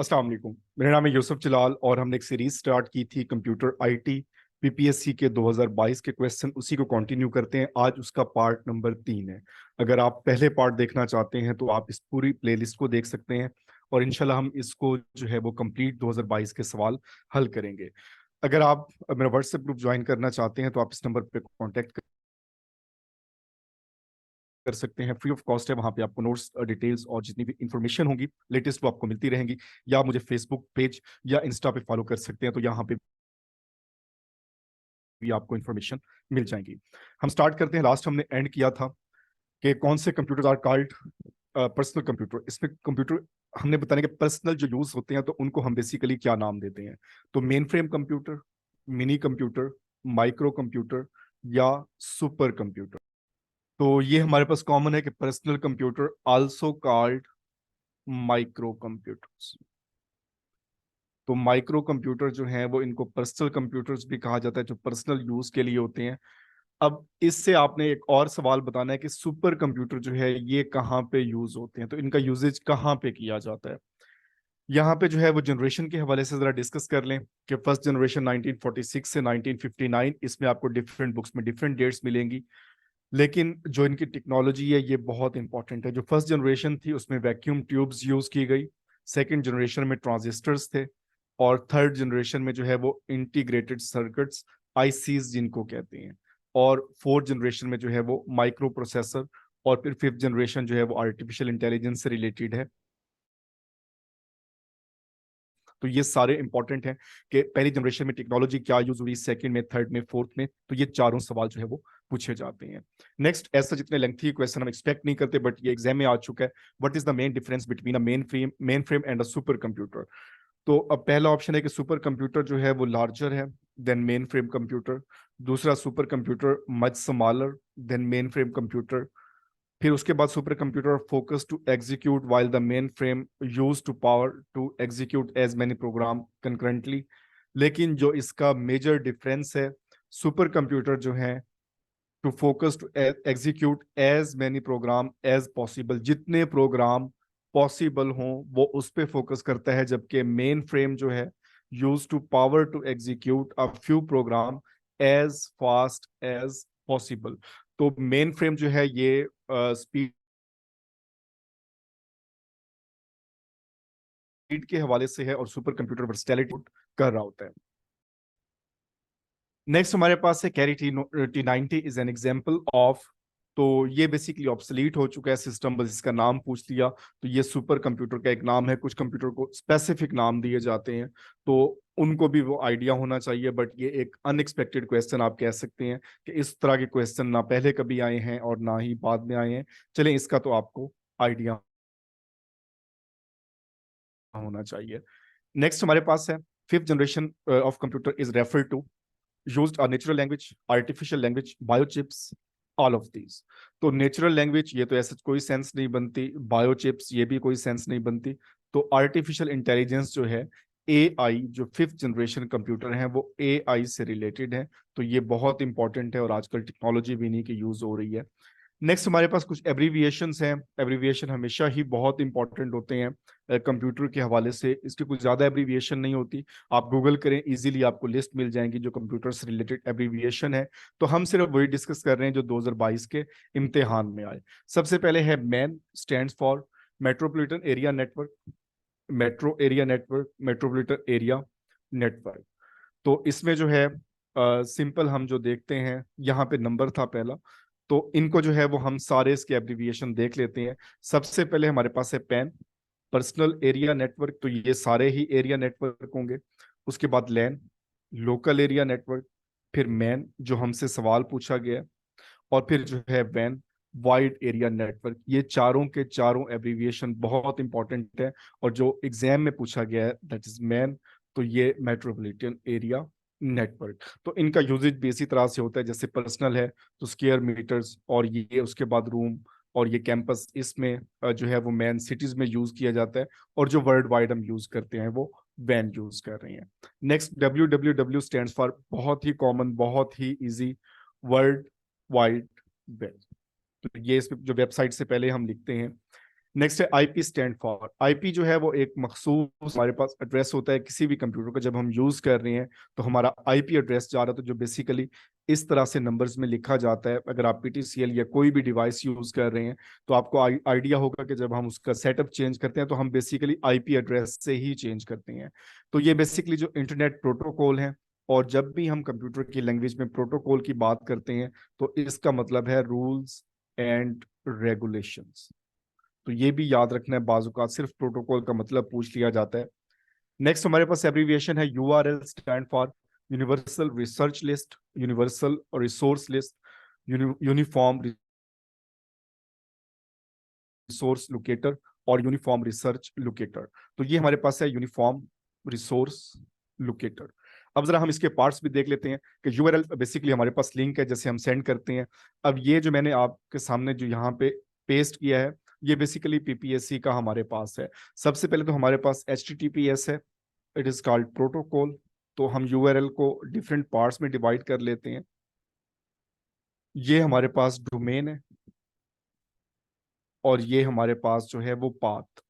अस्सलाम वालेकुम। मेरा नाम है यूसुफ जलाल और हमने एक सीरीज स्टार्ट की थी कंप्यूटर आईटी पीपीएससी के 2022 के क्वेश्चन, उसी को कंटिन्यू करते हैं। आज उसका पार्ट नंबर 3 है। अगर आप पहले पार्ट देखना चाहते हैं तो आप इस पूरी प्लेलिस्ट को देख सकते हैं और इंशाल्लाह हम इसको जो है वो कंप्लीट 2022 के सवाल हल करेंगे। अगर आप मेरा व्हाट्सएप ग्रुप ज्वाइन करना चाहते हैं तो आप इस नंबर पे कांटेक्ट कर सकते हैं। फ्री ऑफ कॉस्ट है, वहां पे आपको नोट्स, डिटेल्स और जितनी भी इंफॉर्मेशन होगी लेटेस्ट वो आपको मिलती रहेंगी। या आप मुझे फेसबुक पेज या इंस्टा पे फॉलो कर सकते हैं, तो यहाँ पे भी आपको इंफॉर्मेशन मिल जाएगी। हम स्टार्ट करते हैं। लास्ट हमने एंड किया था कि कौन से computer are called personal computer. इसमें कंप्यूटर हमने बताने के पर्सनल जो यूज होते हैं तो उनको हम बेसिकली क्या नाम देते हैं। तो main frame computer, mini computer, micro computer या सुपर कंप्यूटर। तो ये हमारे पास कॉमन है कि personal computer also called micro computers. तो माइक्रो कंप्यूटर जो है वो इनको पर्सनल कंप्यूटर्स भी कहा जाता है, जो पर्सनल यूज के लिए होते हैं। अब इससे आपने एक और सवाल बताना है कि सुपर कंप्यूटर जो है ये कहाँ पे यूज होते हैं, तो इनका यूजेज कहाँ पे किया जाता है। यहाँ पे जो है वो जनरेशन के हवाले से जरा डिस्कस कर लें कि फर्स्ट जनरेशन 1946 से 1959, इसमें आपको डिफरेंट बुक्स में डिफरेंट डेट्स मिलेंगी, लेकिन जो इनकी टेक्नोलॉजी है ये बहुत इंपॉर्टेंट है। जो फर्स्ट जनरेशन थी उसमें वैक्यूम ट्यूब्स यूज की गई, सेकंड जनरेशन में ट्रांजिस्टर्स थे, और थर्ड जनरेशन में जो है वो इंटीग्रेटेड सर्किट्स, आईसीज जिनको कहते हैं, और फोर्थ जनरेशन में जो है वो माइक्रो प्रोसेसर, और फिर फिफ्थ जनरेशन जो है वो आर्टिफिशियल इंटेलिजेंस से रिलेटेड है। तो ये सारे इंपॉर्टेंट हैं कि पहली जनरेशन में टेक्नोलॉजी क्या यूज हुई, सेकंड में, थर्ड में, फोर्थ में। तो ये चारों सवाल जो है वो पूछे जाते हैं। नेक्स्ट, ऐसा जितने लेंथी क्वेश्चन हम एक्सपेक्ट नहीं करते बट ये एग्जाम में आ चुका है। What is the main difference between a main frame and a super computer. तो अब पहला ऑप्शन है कि सुपर कंप्यूटर जो है वो लार्जर है देन मेन फ्रेम कंप्यूटर। दूसरा, supercomputer much smaller than mainframe computer. फिर उसके बाद supercomputer focus to execute while the mainframe use to power to execute as many program concurrently. लेकिन जो इसका major difference है, supercomputer जो है to focus to execute as many program as possible, जितने program possible हों वो उस पर फोकस करता है, जबकि मेन फ्रेम जो है use to power to execute a few program as fast as possible. तो मेन फ्रेम जो है ये स्पीड के हवाले से है और सुपर कंप्यूटर वर्सटैलिटी कर रहा होता है। नेक्स्ट हमारे पास है carry T90 is an example of. तो ये बेसिकली ऑब्सलीट हो चुका है सिस्टम, बस इसका नाम पूछ लिया। तो ये सुपर कंप्यूटर का एक नाम है। कुछ कंप्यूटर को स्पेसिफिक नाम दिए जाते हैं तो उनको भी वो आइडिया होना चाहिए, बट ये एक अनएक्सपेक्टेड क्वेश्चन आप कह सकते हैं कि इस तरह के क्वेश्चन ना पहले कभी आए हैं और ना ही बाद में आए हैं। चलें, इसका तो आपको आइडिया होना चाहिए। नेक्स्ट हमारे पास है fifth generation of computer is refer to used a natural language, artificial language, biochips, all of these। तो नेचुरल लैंग्वेज ये तो ऐसा कोई सेंस नहीं बनती, बायोचिप्स ये भी कोई सेंस नहीं बनती। तो आर्टिफिशियल इंटेलिजेंस जो है, एआई, जो फिफ्थ जनरेशन कंप्यूटर है वो एआई से रिलेटेड है। तो ये बहुत इंपॉर्टेंट है और आजकल टेक्नोलॉजी भी इन्हीं की यूज हो रही है। नेक्स्ट हमारे पास कुछ एब्रीविएशंस हैं। एब्रीविएशन हमेशा ही बहुत इंपॉर्टेंट होते हैं कंप्यूटर के हवाले से। इसकी कुछ ज़्यादा एब्रीविएशन नहीं होती, आप गूगल करें इजीली आपको लिस्ट मिल जाएंगी जो कंप्यूटर से रिलेटेड एब्रीविएशन है। तो हम सिर्फ वही डिस्कस कर रहे हैं जो 2022 के इम्तिहान में आए। सबसे पहले है man, stands for metropolitan area network, metro area network, metropolitan area network. तो इसमें जो है सिंपल हम जो देखते हैं, यहाँ पे नंबर था पहला, तो इनको जो है वो हम सारे इसके एब्रिविएशन देख लेते हैं। सबसे पहले हमारे पास है पैन, पर्सनल एरिया नेटवर्क। तो ये सारे ही एरिया नेटवर्क होंगे। उसके बाद लैन, लोकल एरिया नेटवर्क। फिर मैन जो हमसे सवाल पूछा गया, और फिर जो है वैन, वाइड एरिया नेटवर्क। ये चारों के चारों एब्रिविएशन बहुत इंपॉर्टेंट है और जो एग्जाम में पूछा गया है दैट इज मैन। तो ये मेट्रोपॉलिटन एरिया नेटवर्क। तो इनका यूजेज भी इसी तरह से होता है, जैसे पर्सनल है तो स्क्वायर मीटर्स, और ये उसके बाद रूम, और ये कैंपस, इसमें जो है वो मैन सिटीज में यूज किया जाता है, और जो वर्ल्ड वाइड हम यूज करते हैं वो वैन यूज कर रहे हैं। नेक्स्ट, WWW स्टैंड्स फॉर, बहुत ही कॉमन, बहुत ही इजी, वर्ल्ड वाइड वेब। तो ये इस जो वेबसाइट से पहले हम लिखते हैं नेक्स्ट है आईपी स्टैंड फॉर। आईपी जो है वो एक मखसूस हमारे पास एड्रेस होता है किसी भी कंप्यूटर का जब हम यूज कर रहे हैं तो हमारा आईपी एड्रेस जा रहा है, तो जो बेसिकली इस तरह से नंबर्स में लिखा जाता है। अगर आप पीटीसीएल या कोई भी डिवाइस यूज कर रहे हैं तो आपको आइडिया होगा कि जब हम उसका सेटअप चेंज करते हैं तो हम बेसिकली आईपी एड्रेस से ही चेंज करते हैं। तो ये बेसिकली जो इंटरनेट प्रोटोकॉल है, और जब भी हम कंप्यूटर की लैंग्वेज में प्रोटोकॉल की बात करते हैं तो इसका मतलब है रूल्स एंड रेगुलेशंस। तो ये भी याद रखना है, बाजुका सिर्फ प्रोटोकॉल का मतलब पूछ लिया जाता है। नेक्स्ट हमारे पास एब्रीविएशन है URL, stand for universal research list, universal resource list, uniform resource locator और यूनिफॉर्म रिसर्च लोकेटर। तो ये हमारे पास है यूनिफॉर्म रिसोर्स लोकेटर। अब जरा हम इसके पार्ट्स भी देख लेते हैं कि यूआरएल बेसिकली हमारे पास लिंक है जैसे हम सेंड करते हैं। अब ये जो मैंने आपके सामने जो यहाँ पे पेस्ट किया है ये बेसिकली पीपीएससी का हमारे पास है। सबसे पहले तो हमारे पास HTTPS है, इट इज कॉल्ड प्रोटोकॉल। तो हम यूआरएल को डिफरेंट पार्ट्स में डिवाइड कर लेते हैं। ये हमारे पास डोमेन है और ये हमारे पास जो है वो पाथ,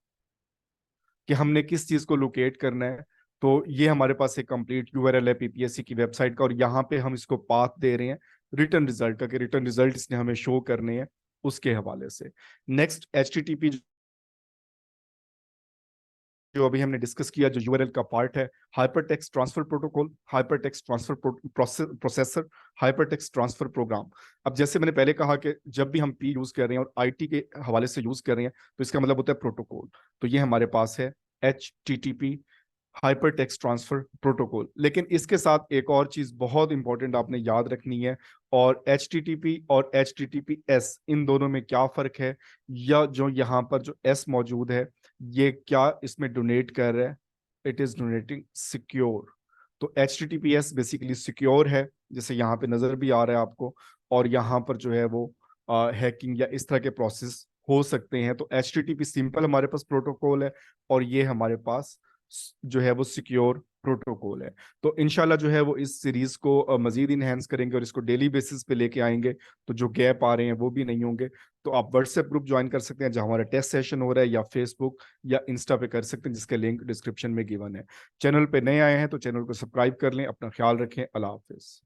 कि हमने किस चीज को लोकेट करना है। तो ये हमारे पास एक कंप्लीट यूआरएल है पीपीएससी की वेबसाइट का, और यहाँ पे हम इसको पाथ दे रहे हैं रिटर्न रिजल्ट का, कि रिटर्न रिजल्ट इसने हमें शो करने हैं उसके हवाले से। नेक्स्ट HTTP जो अभी हमने डिस्कस किया, जो यूआरएल का पार्ट है, hypertext transfer protocol, hypertext transfer processor, hypertext transfer program. अब जैसे मैंने पहले कहा कि जब भी हम पी यूज कर रहे हैं और आईटी के हवाले से यूज कर रहे हैं तो इसका मतलब होता है प्रोटोकॉल। तो ये हमारे पास है HTTP, hyper text transfer protocol. लेकिन इसके साथ एक और चीज बहुत इंपॉर्टेंट आपने याद रखनी है, और HTTP और HTTPS इन दोनों में क्या फर्क है, या जो यहाँ पर जो S मौजूद है ये क्या इसमें डोनेट कर रहा है, इट इज डोनेटिंग सिक्योर। तो HTTPS बेसिकली सिक्योर है जैसे यहाँ पे नजर भी आ रहा है आपको, और यहाँ पर जो है वो हैकिंग या इस तरह के प्रोसेस हो सकते हैं। तो HTTP सिंपल हमारे पास प्रोटोकॉल है, और ये हमारे पास जो है वो सिक्योर प्रोटोकॉल है। तो इनशाला जो है वो इस सीरीज को मजीद इनहेंस करेंगे और इसको डेली बेसिस पे लेके आएंगे, तो जो गैप आ रहे हैं वो भी नहीं होंगे। तो आप व्हाट्सएप ग्रुप ज्वाइन कर सकते हैं जहां हमारा टेस्ट सेशन हो रहा है, या फेसबुक या इंस्टा पे कर सकते हैं जिसका लिंक डिस्क्रिप्शन में गिवन है। चैनल पे नए आए हैं तो चैनल को सब्सक्राइब कर लें। अपना ख्याल रखें। अल्लाह हाफिज।